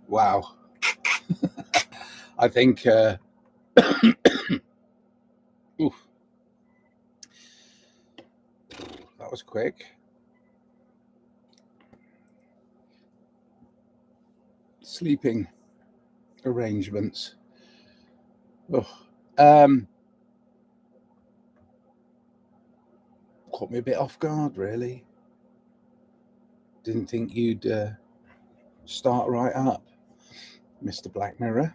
Wow. I think oof, that was quick. Sleeping arrangements. Oh, caught me a bit off guard, really. Didn't think you'd start right up, Mr. Black Mirror.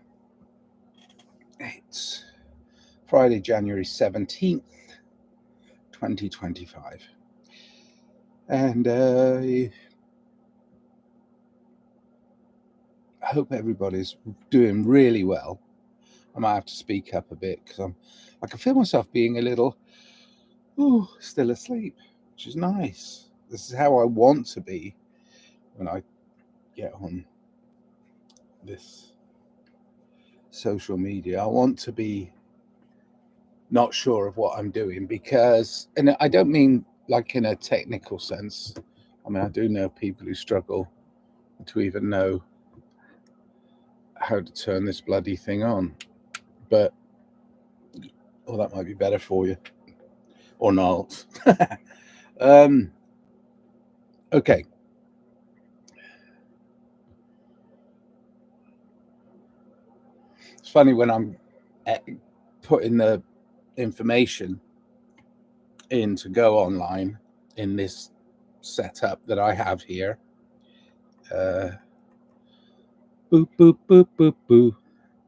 It's Friday, January 17th, 2025. And I hope everybody's doing really well. I might have to speak up a bit because I can feel myself being a little still asleep, which is nice. This is how I want to be when I get on this social media. I want to be not sure of what I'm doing because, and I don't mean like in a technical sense. I mean, I do know people who struggle to even know how to turn this bloody thing on, but that might be better for you or not. Okay. It's funny when I'm putting the information in to go online in this setup that I have here. Boop, boop, boop, boop, boop.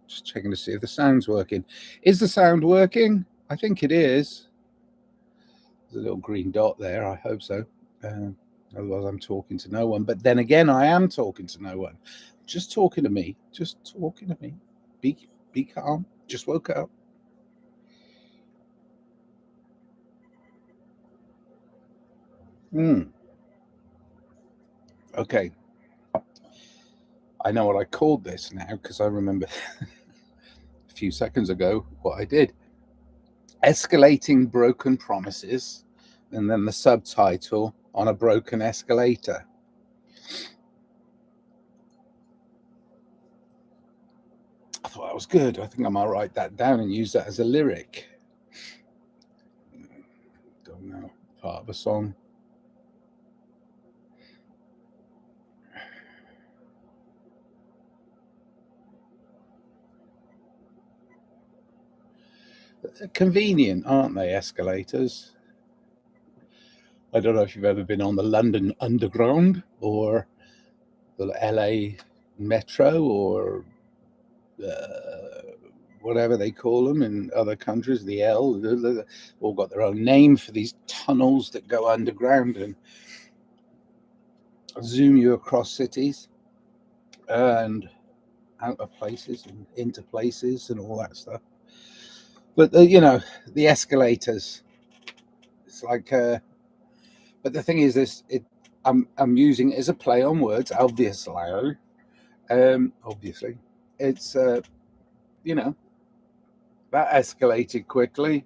Just checking to see if the sound's working. Is the sound working? I think it is. There's a little green dot there. I hope so. Otherwise, I'm talking to no one. But then again, I am talking to no one. Just talking to me. Just talking to me. Be calm. Just woke up. Okay. I know what I called this now because I remember a few seconds ago what I did. Escalating broken promises, and then the subtitle on a broken escalator. I thought that was good. I think I might write that down and use that as a lyric. Don't know, part of a song. They're convenient, aren't they, escalators? I don't know if you've ever been on the London Underground or the LA Metro or whatever they call them in other countries, the L, they've all got their own name for these tunnels that go underground and zoom you across cities and out of places and into places and all that stuff. But the escalators, it's like, but the thing is, I'm using it as a play on words, obviously. Obviously, it's that escalated quickly.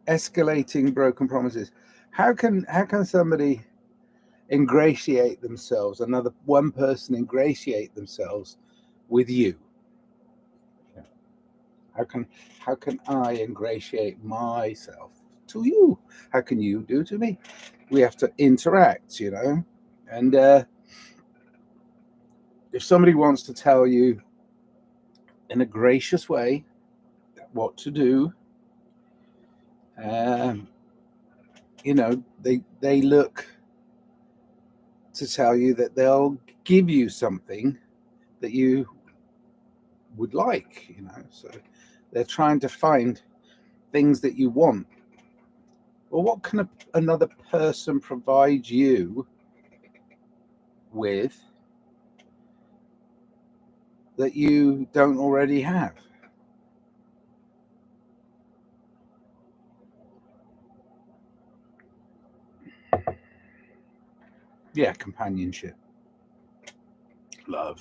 Escalating broken promises. How can somebody ingratiate themselves, one person ingratiate themselves with you? How can I ingratiate myself to you? How can you do to me? We have to interact, and if somebody wants to tell you in a gracious way what to do, they look to tell you that they'll give you something that you would like, so they're trying to find things that you want. Well, what can another person provide you with that you don't already have? Yeah, companionship, love.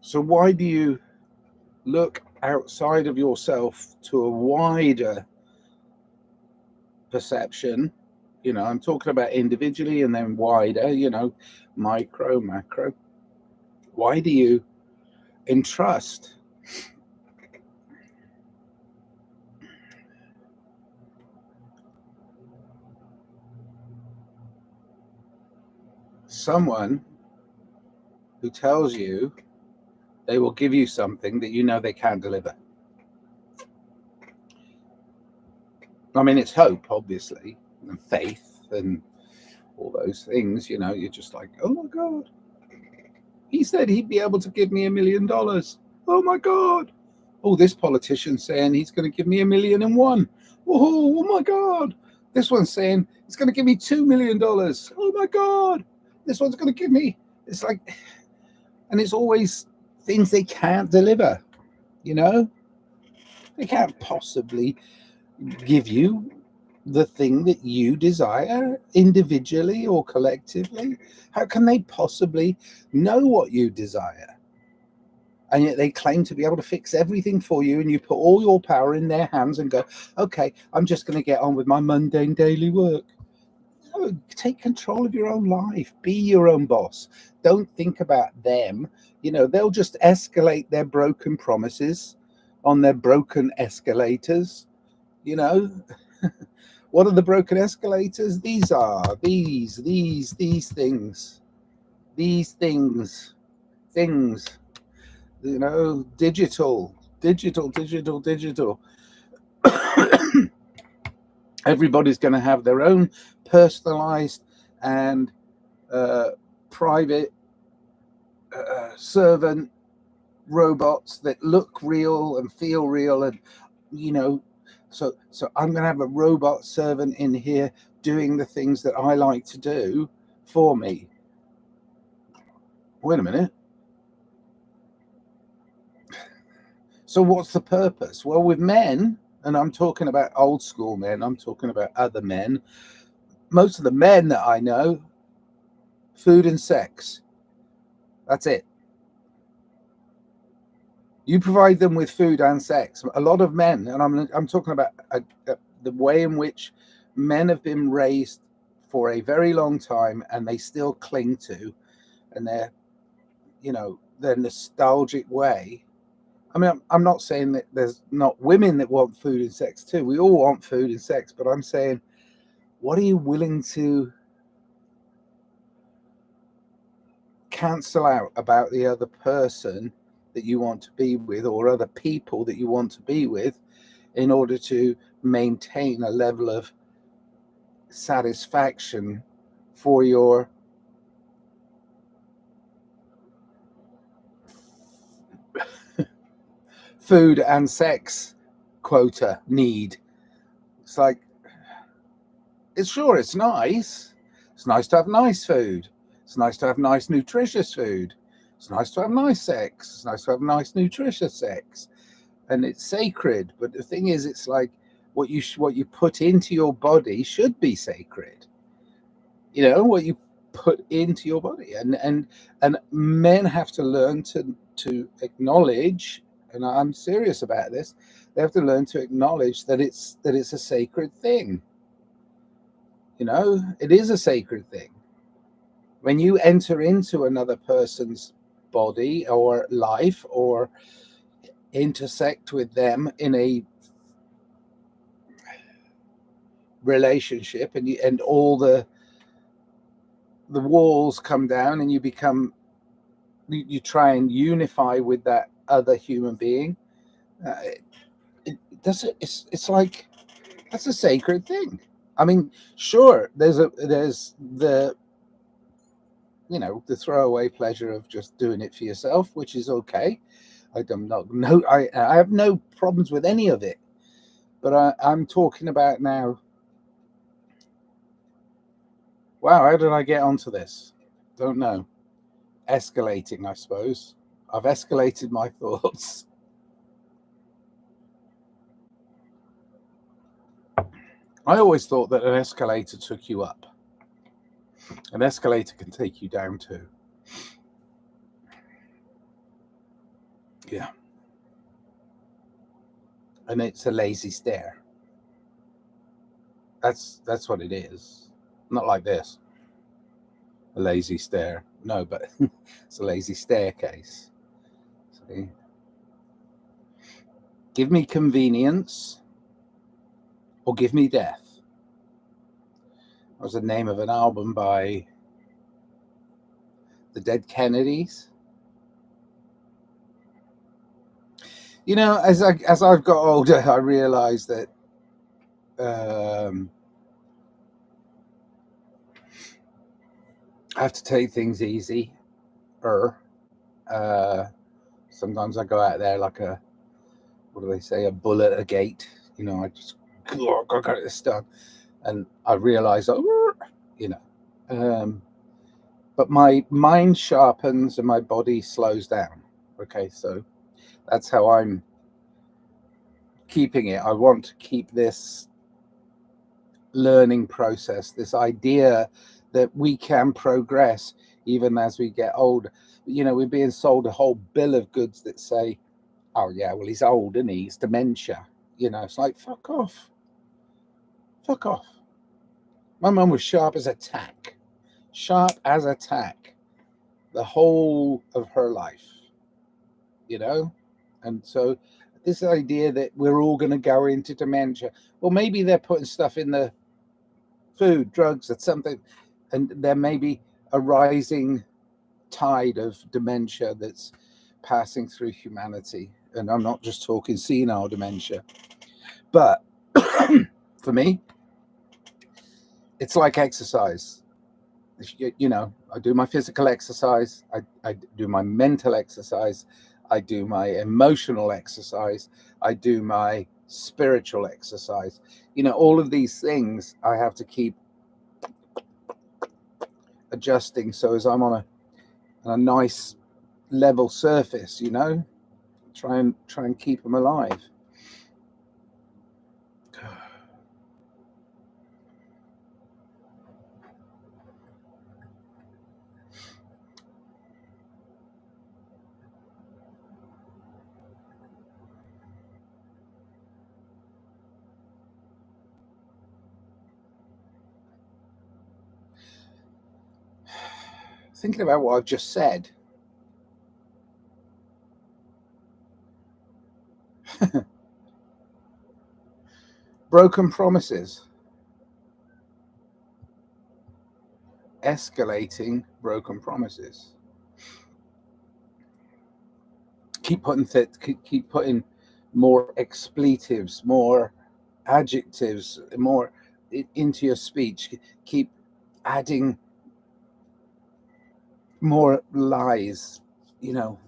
So why do you look outside of yourself to a wider perception, I'm talking about individually and then wider, micro, macro. Why do you entrust someone who tells you they will give you something that they can't deliver? I mean, it's hope, obviously, and faith and all those things. You're just like, oh my God, he said he'd be able to give me $1 million. Oh my God. Oh, this politician's saying he's going to give me $1,000,001. Oh my God. This one's saying he's going to give me $2 million. Oh my God. This one's going to give me. It's like, and it's always things they can't deliver. They can't possibly give you the thing that you desire individually or collectively. How can they possibly know what you desire? And yet they claim to be able to fix everything for you, and you put all your power in their hands and go, okay, I'm just going to get on with my mundane daily work. No, take control of your own life. Be your own boss. Don't think about them. They'll just escalate their broken promises on their broken escalators. What are the broken escalators? These are these things. These things. Digital. Everybody's going to have their own personalized and private servant robots that look real and feel real, and so I'm going to have a robot servant in here doing the things that I like to do for me. Wait a minute. So what's the purpose? Well, with men, and I'm talking about old school men, I'm talking about other men, most of the men that I know, food and sex. That's it. You provide them with food and sex. A lot of men, and I'm talking about the way in which men have been raised for a very long time, and they still cling to, and their nostalgic way. I mean, I'm not saying that there's not women that want food and sex too. We all want food and sex, but I'm saying, what are you willing to cancel out about the other person that you want to be with, or other people that you want to be with, in order to maintain a level of satisfaction for your food and sex quota need? It's like, it's nice. It's nice to have nice food. It's nice to have nice, nutritious food. It's nice to have nice sex. It's nice to have nice, nutritious sex. And it's sacred. But the thing is, it's like what you put into your body should be sacred. What you put into your body, and men have to learn to acknowledge, and I'm serious about this. They have to learn to acknowledge that it's a sacred thing. It is a sacred thing. When you enter into another person's body or life, or intersect with them in a relationship, and all the walls come down, and you try and unify with that other human being. It's like, that's a sacred thing. I mean, sure, there's the the throwaway pleasure of just doing it for yourself, which is okay. I have no problems with any of it. But I'm talking about now. Wow, how did I get onto this? Don't know. Escalating, I suppose. I've escalated my thoughts. I always thought that an escalator took you up. An escalator can take you down too. Yeah. And it's a lazy stair. That's what it is. Not like this, a lazy stare. No, but it's a lazy staircase. See? Give me convenience or give me death. That was the name of an album by the Dead Kennedys. You know, as I've got older, I realised that I have to take things easy. Sometimes I go out there like a, what do they say, a bull at a gate. You know, I just got this done, and I realise, you know, but my mind sharpens and my body slows down. Okay, so that's how I'm keeping it. I want to keep this learning process, this idea that we can progress even as we get older. You know, we're being sold a whole bill of goods that say, oh yeah, well, he's old and he's dementia. You know, it's like, fuck off. Fuck off. My mum was sharp as a tack. Sharp as a tack. The whole of her life. You know? And so this idea that we're all going to go into dementia. Well, maybe they're putting stuff in the food, drugs, that's something, and there may be a rising tide of dementia that's passing through humanity. And I'm not just talking senile dementia, but for me, it's like exercise. You know, I do my physical exercise, I do my mental exercise, I do my emotional exercise, I do my spiritual exercise. You know, all of these things I have to keep adjusting so as I'm on a nice level surface, you know, try and keep them alive. Thinking about what I've just said, broken promises, escalating broken promises. Keep putting more expletives, more adjectives, more into your speech. Keep adding more lies. You know,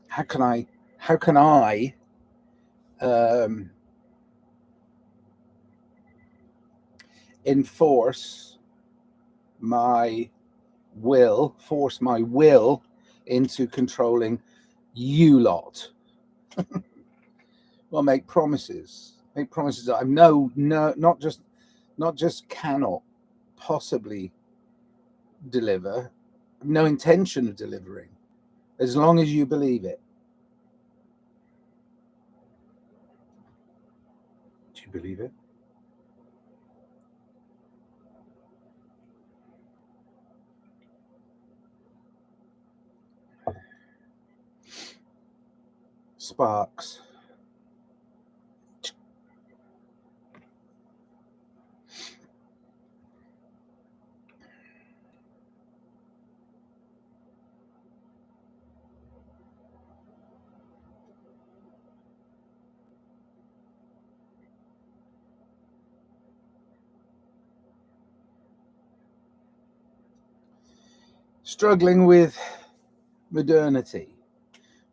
how can I enforce my force my will into controlling you lot? Well, make promises that I know, no, not just cannot possibly deliver, no intention of delivering, as long as you believe it. Do you believe it? Sparks. Struggling with modernity.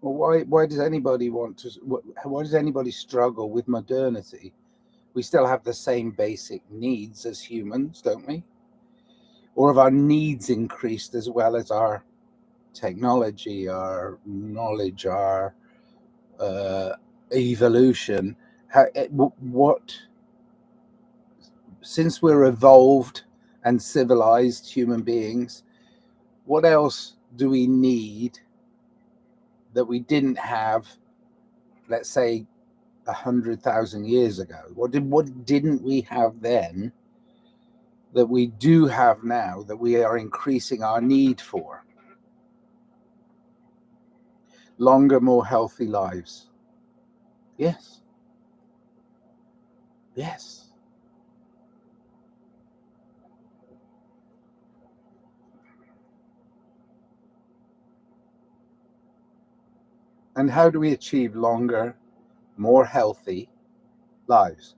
Well, why does anybody want to? Why does anybody struggle with modernity? We still have the same basic needs as humans, don't we? Or have our needs increased as well as our technology, our knowledge, our evolution? What, since we're evolved and civilized human beings, what else do we need that we didn't have, let's say, 100,000 years ago? What didn't we have then that we do have now, that we are increasing our need for? Longer, more healthy lives. Yes. Yes. And how do we achieve longer, more healthy lives?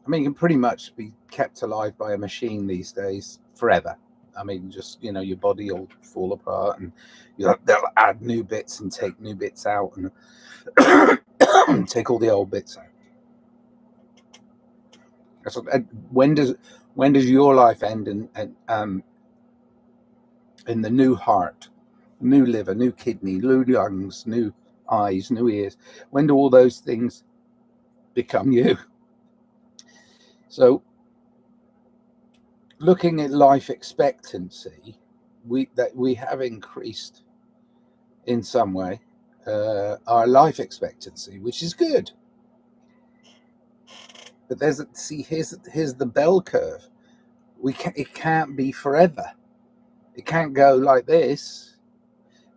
I mean, you can pretty much be kept alive by a machine these days forever. I mean, just, your body will fall apart, and they'll add new bits and take new bits out, and take all the old bits out. So, when does your life end in the new heart, new liver, new kidney, new lungs, new eyes, new ears? When do all those things become you? So, looking at life expectancy, we have increased in some way our life expectancy, which is good. But here's the bell curve. It can't be forever. It can't go like this.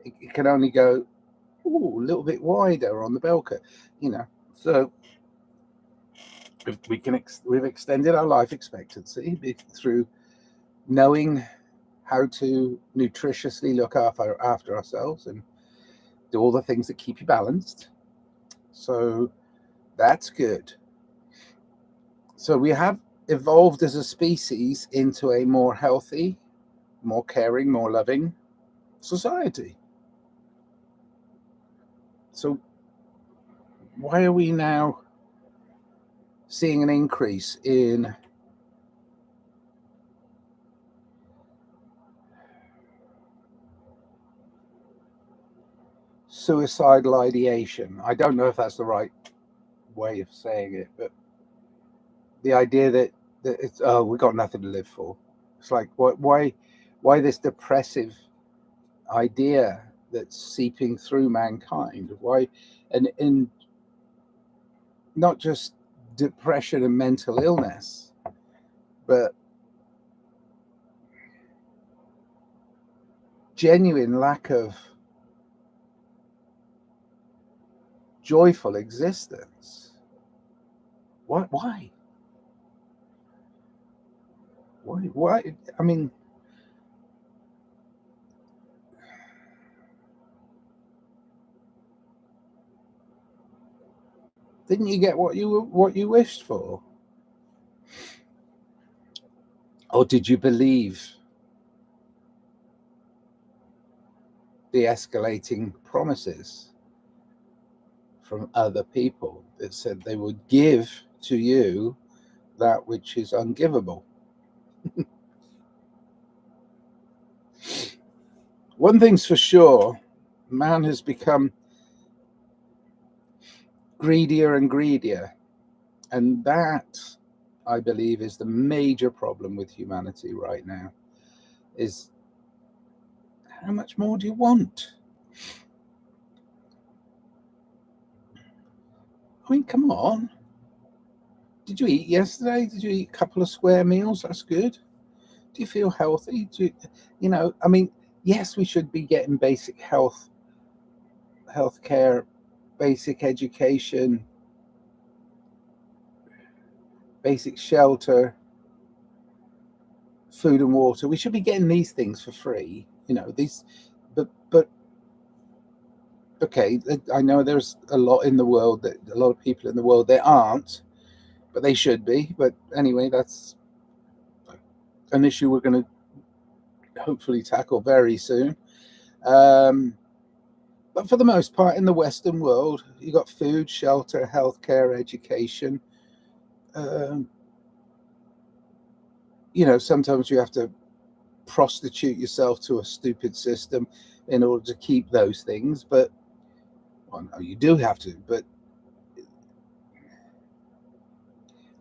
It can only go a little bit wider on the bell curve. So we've extended our life expectancy through knowing how to nutritiously look after ourselves and do all the things that keep you balanced. So that's good. So we have evolved as a species into a more healthy, more caring, more loving society. So why are we now seeing an increase in suicidal ideation? I don't know if that's the right way of saying it, but the idea that it's, we've got nothing to live for. It's like, why this depressive idea that's seeping through mankind? Why, and not just depression and mental illness, but genuine lack of joyful existence. Why? I mean, didn't you get what you wished for? Or did you believe the escalating promises from other people that said they would give to you that which is ungivable? One thing's for sure, man has become greedier and greedier. And that, I believe, is the major problem with humanity right now, is how much more do you want? I mean, come on. Did you eat yesterday? Did you eat a couple of square meals? That's good. Do you feel healthy? I mean, yes, we should be getting basic health care, basic education, basic shelter, food and water. We should be getting these things for free. But okay, I know there's a lot of people in the world that aren't, but they should be. But anyway, that's an issue we're going to hopefully tackle very soon. But for the most part, in the Western world, you got food, shelter, healthcare, education. Sometimes you have to prostitute yourself to a stupid system in order to keep those things. But, well, no, you do have to. But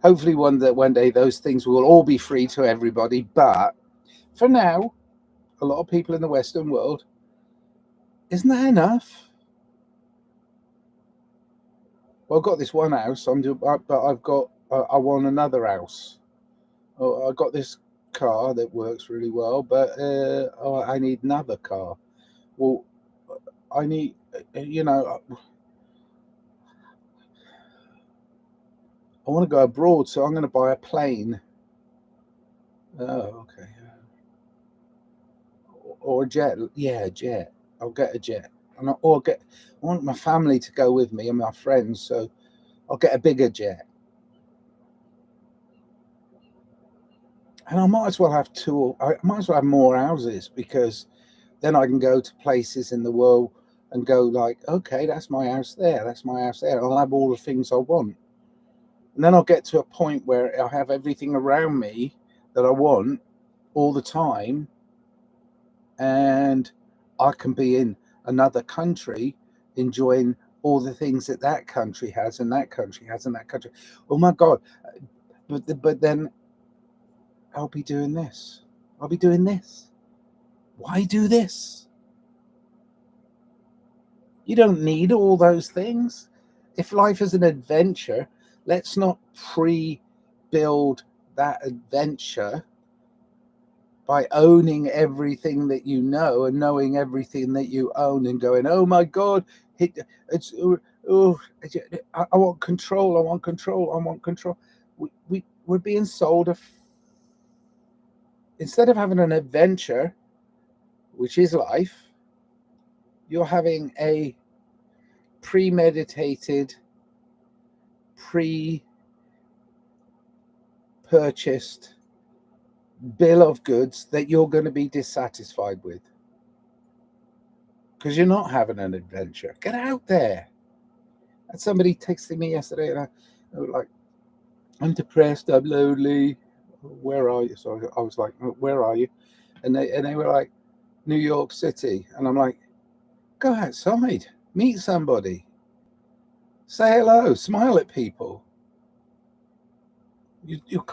hopefully one day those things will all be free to everybody. But for now, a lot of people in the Western world, isn't that enough? Well, I've got this one house, but I want another house. Oh, I got this car that works really well, but I need another car. Well, I need, I want to go abroad, so I'm going to buy a plane. Oh, okay. Or a jet. Yeah, a jet. I'll get a jet. I want my family to go with me and my friends, so I'll get a bigger jet. And I might as well have two. I might as well have more houses, because then I can go to places in the world and go like, okay, that's my house there. That's my house there. I'll have all the things I want. And then I'll get to a point where I'll have everything around me that I want all the time. And I can be in another country enjoying all the things that that country has and that country has and that country. Oh my God. But then I'll be doing this. I'll be doing this. Why do this? You don't need all those things. If life is an adventure, let's not pre-build that adventure by owning everything that you know and knowing everything that you own and going, oh my God, it's oh, I want control, I want control, I want control. We're being sold instead of having an adventure, which is life, you're having a premeditated, pre-purchased bill of goods that you're going to be dissatisfied with, because you're not having an adventure. Get out there. And somebody texted me yesterday, and I was like, I'm depressed, I'm lonely. Where are you? So I was like, where are you? And they were like, New York City. And I'm like, go outside, meet somebody, say hello, smile at people.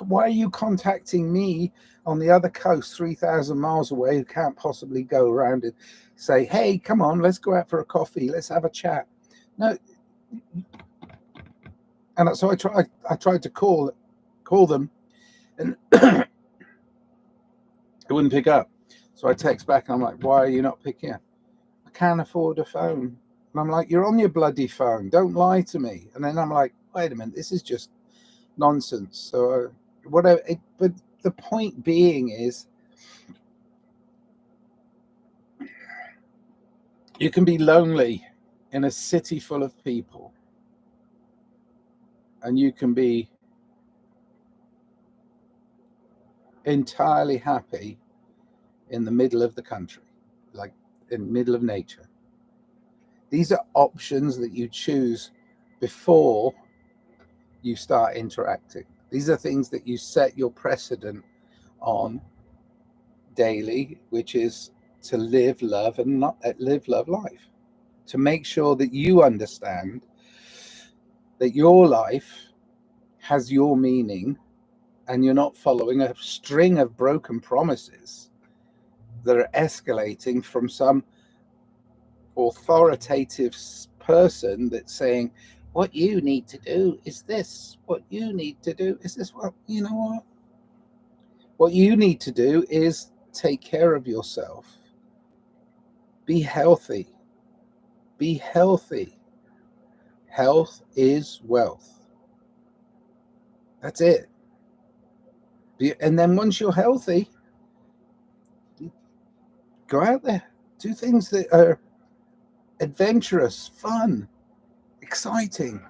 Why are you contacting me on the other coast, 3,000 miles away, who can't possibly go around and say, hey, come on, let's go out for a coffee, let's have a chat? No. And so I tried to call them, and it wouldn't pick up. So I text back, and I'm like, why are you not picking up? I can't afford a phone. And I'm like, you're on your bloody phone, don't lie to me. And then I'm like, wait a minute, this is just nonsense. So whatever. But the point being is, you can be lonely in a city full of people, and you can be entirely happy in the middle of the country, like in the middle of nature. These are options that you choose before you start interacting. These are things that you set your precedent on daily, which is to live, love, and not live, love, life. To make sure that you understand that your life has your meaning, and you're not following a string of broken promises that are escalating from some authoritative person that's saying, what you need to do is this, what you need to do is this. Well, you know what you need to do is take care of yourself, be healthy. Be healthy. Health is wealth. That's it. And then once you're healthy, go out there, do things that are adventurous, fun, exciting,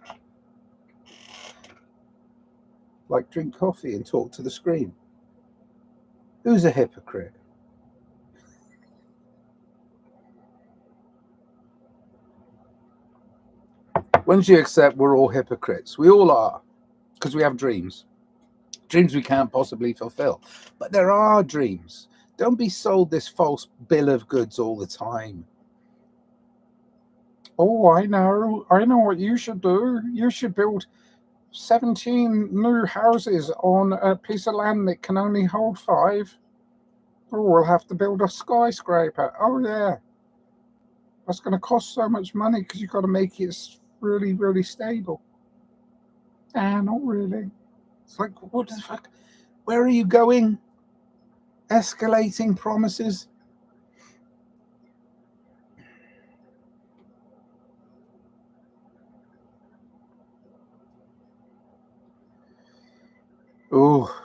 like drink coffee and talk to the screen. Who's a hypocrite? Once you accept we're all hypocrites, we all are, because we have dreams we can't possibly fulfill. But there are dreams. Don't be sold this false bill of goods all the time. Oh, I know what you should do. You should build 17 new houses on a piece of land that can only hold 5. Oh, we'll have to build a skyscraper. Oh, yeah. That's going to cost so much money because you've got to make it really, really stable. Not really. It's like, what the fuck? Where are you going? Escalating promises. Oh,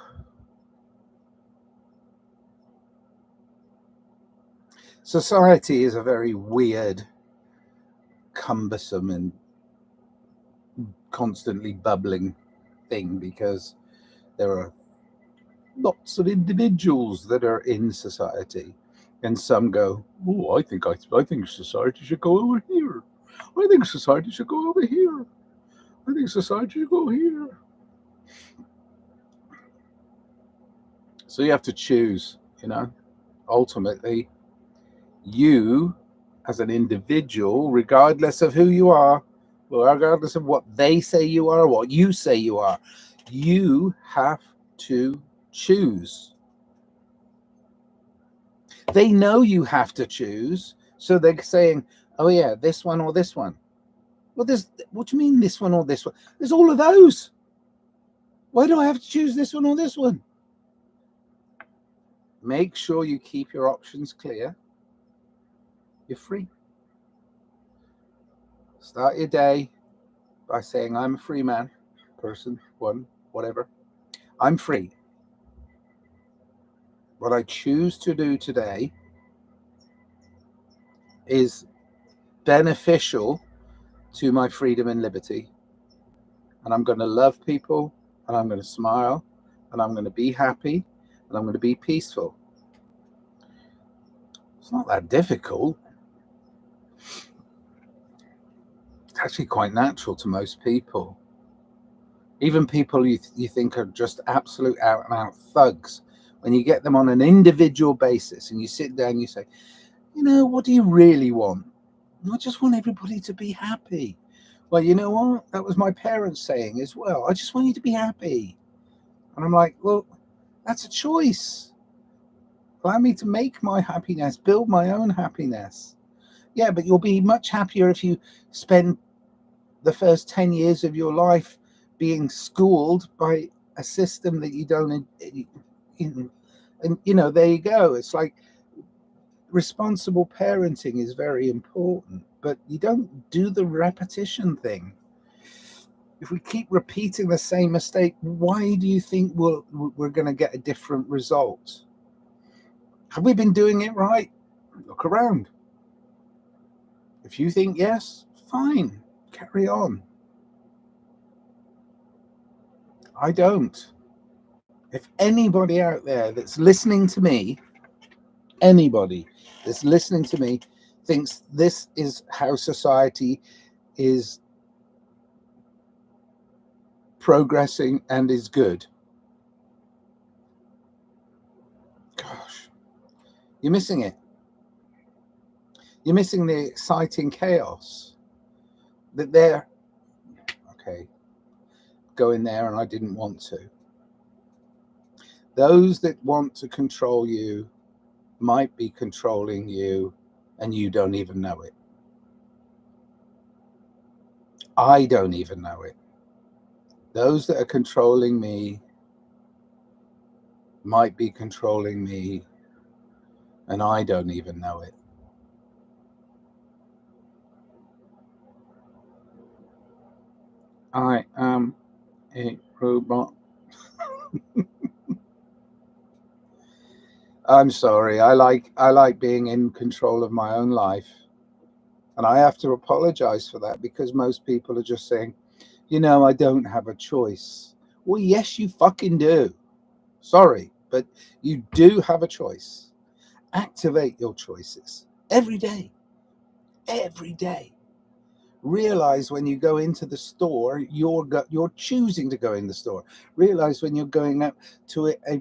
society is a very weird, cumbersome, and constantly bubbling thing because there are lots of individuals that are in society, and some go, "Oh, I think society should go over here. I think society should go over here. I think society should go here." So you have to choose. Ultimately, you as an individual, regardless of who you are, regardless of what they say you are, what you say you are, you have to choose. They know you have to choose, so they're saying, "Oh yeah, this one or this one." Well, there's what do you mean this one or this one? There's all of those. Why do I have to choose this one or this one? Make sure you keep your options clear. You're free. Start your day by saying, "I'm a free man, person, one, whatever. I'm free. What I choose to do today is beneficial to my freedom and liberty. And I'm going to love people, and I'm going to smile, and I'm going to be happy, and I'm going to be peaceful." It's not that difficult. It's actually quite natural to most people. Even people you think are just absolute out and out thugs, when you get them on an individual basis and you sit down and you say, "What do you really want?" "I just want everybody to be happy." "Well, you know what? That was my parents saying as well. I just want you to be happy." And I'm like, well, that's a choice. Allow me to make my happiness, build my own happiness. Yeah, but you'll be much happier if you spend the first 10 years of your life being schooled by a system that you don't. And, there you go. It's like responsible parenting is very important, but you don't do the repetition thing. If we keep repeating the same mistake, why do you think we're going to get a different result? Have we been doing it right? Look around. If you think yes, fine, carry on. I don't. If anybody out there that's listening to me, anybody that's listening to me thinks this is how society is progressing and is good, gosh, you're missing it. You're missing the exciting chaos that they're okay. Go in there, and I didn't want to. Those that want to control you might be controlling you, and you don't even know it. I don't even know it. Those that are controlling me might be controlling me, and I don't even know it. I am a robot. I'm sorry. I like being in control of my own life. And I have to apologize for that because most people are just saying, I don't have a choice. Well, yes, you fucking do. Sorry, but you do have a choice. Activate your choices every day. Every day. Realize when you go into the store, you're choosing to go in the store. Realize when you're going up to a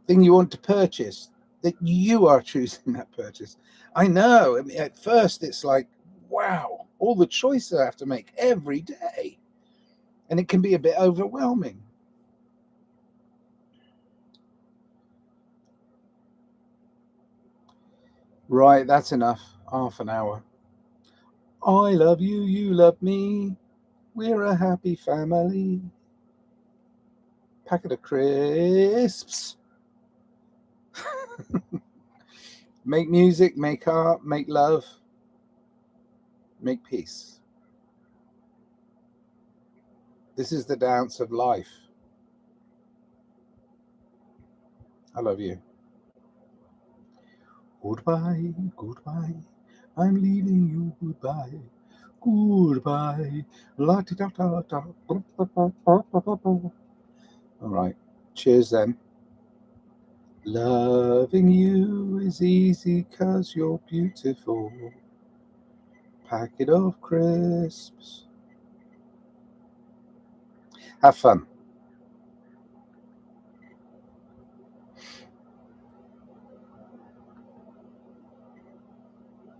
thing you want to purchase that you are choosing that purchase. I know. I mean, at first, it's like, wow, all the choices I have to make every day, and it can be a bit overwhelming. Right, that's enough. Half an hour. I love you, you love me. We're a happy family. Packet of crisps. Make music, make art, make love, make peace. This is the dance of life. I love you. Goodbye, goodbye. I'm leaving you. Goodbye, goodbye. La di da da da. All right. Cheers then. Loving you is easy 'cause you're beautiful. Packet of crisps. Have fun.